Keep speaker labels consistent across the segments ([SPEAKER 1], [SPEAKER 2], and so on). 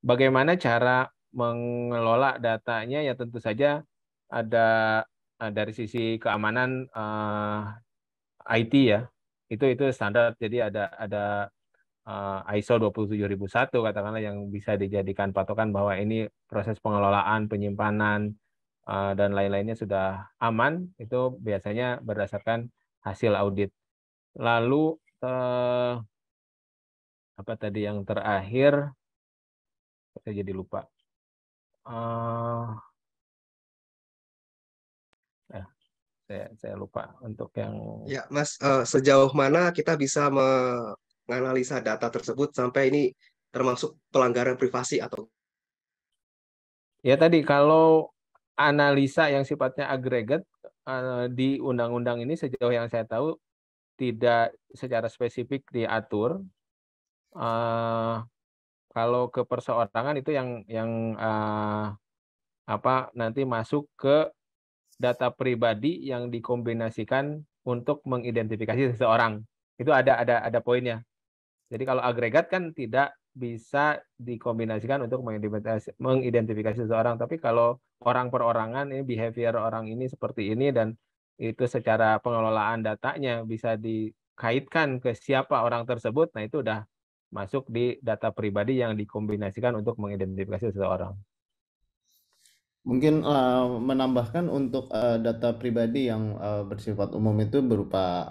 [SPEAKER 1] bagaimana cara mengelola datanya ya tentu saja ada dari sisi keamanan IT ya. Itu standar. Jadi ada ISO 27001 katakanlah yang bisa dijadikan patokan bahwa ini proses pengelolaan, penyimpanan dan lain-lainnya sudah aman. Itu biasanya berdasarkan hasil audit. Lalu apa tadi yang terakhir? Saya jadi lupa. Saya lupa untuk yang
[SPEAKER 2] Ya, Mas, sejauh mana kita bisa menganalisa data tersebut sampai ini termasuk pelanggaran privasi atau
[SPEAKER 1] ya tadi kalau analisa yang sifatnya agregat di undang-undang ini sejauh yang saya tahu tidak secara spesifik diatur. Kalau ke perseorangan itu yang apa nanti masuk ke data pribadi yang dikombinasikan untuk mengidentifikasi seseorang. Itu ada poinnya. Jadi kalau agregat kan tidak bisa dikombinasikan untuk mengidentifikasi seseorang. Tapi kalau orang per orangan, ini behavior orang ini seperti ini dan itu secara pengelolaan datanya bisa dikaitkan ke siapa orang tersebut, nah itu udah masuk di data pribadi yang dikombinasikan untuk mengidentifikasi seseorang.
[SPEAKER 3] Mungkin menambahkan untuk data pribadi yang bersifat umum itu berupa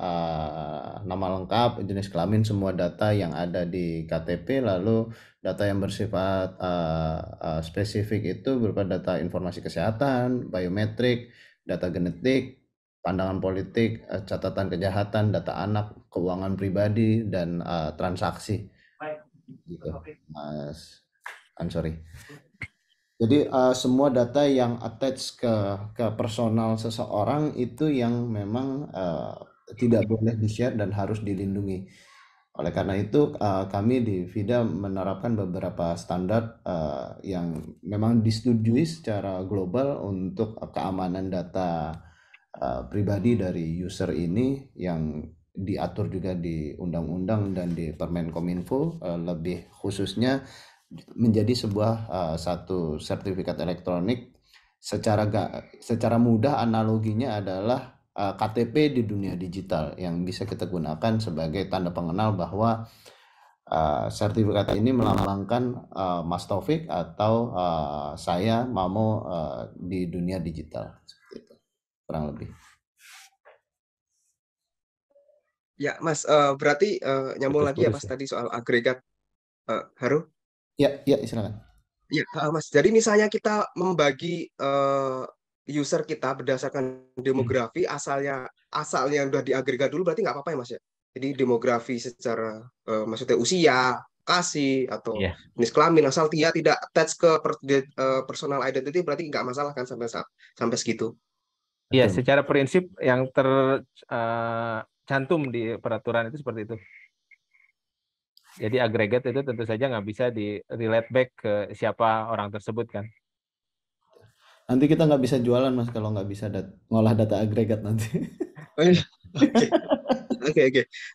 [SPEAKER 3] nama lengkap, jenis kelamin, semua data yang ada di KTP, lalu data yang bersifat spesifik itu berupa data informasi kesehatan, biometrik, data genetik, pandangan politik, catatan kejahatan, data anak, keuangan pribadi, dan transaksi. Gitu, Mas Ansori. Jadi semua data yang attach ke personal seseorang itu yang memang tidak boleh di-share dan harus dilindungi. Oleh karena itu kami di FIDA menerapkan beberapa standar yang memang disetujui secara global untuk keamanan data pribadi dari user ini yang diatur juga di undang-undang dan di Permen Kominfo, lebih khususnya menjadi sebuah satu sertifikat elektronik. Secara mudah analoginya adalah KTP di dunia digital yang bisa kita gunakan sebagai tanda pengenal bahwa sertifikat ini melambangkan Mas Taufik atau saya Mamo di dunia digital, seperti itu kurang lebih.
[SPEAKER 2] ya, Mas, berarti nyambung lagi ya Mas tadi soal agregat. Haru?
[SPEAKER 3] Ya, silakan.
[SPEAKER 2] Ya, Mas. Jadi misalnya kita membagi user kita berdasarkan demografi, asalnya yang udah diagregat dulu berarti nggak apa-apa ya Mas ya. Jadi demografi secara maksudnya usia, kasih atau jenis kelamin, asal dia tidak attach ke personal identity berarti nggak masalah kan sampai segitu.
[SPEAKER 1] Iya, secara prinsip yang tercantum di peraturan itu seperti itu. Jadi agregat itu tentu saja nggak bisa di relate back ke siapa orang tersebut kan.
[SPEAKER 3] Nanti kita nggak bisa jualan Mas kalau nggak bisa ngolah data agregat nanti.
[SPEAKER 2] Oke.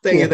[SPEAKER 2] Thank you.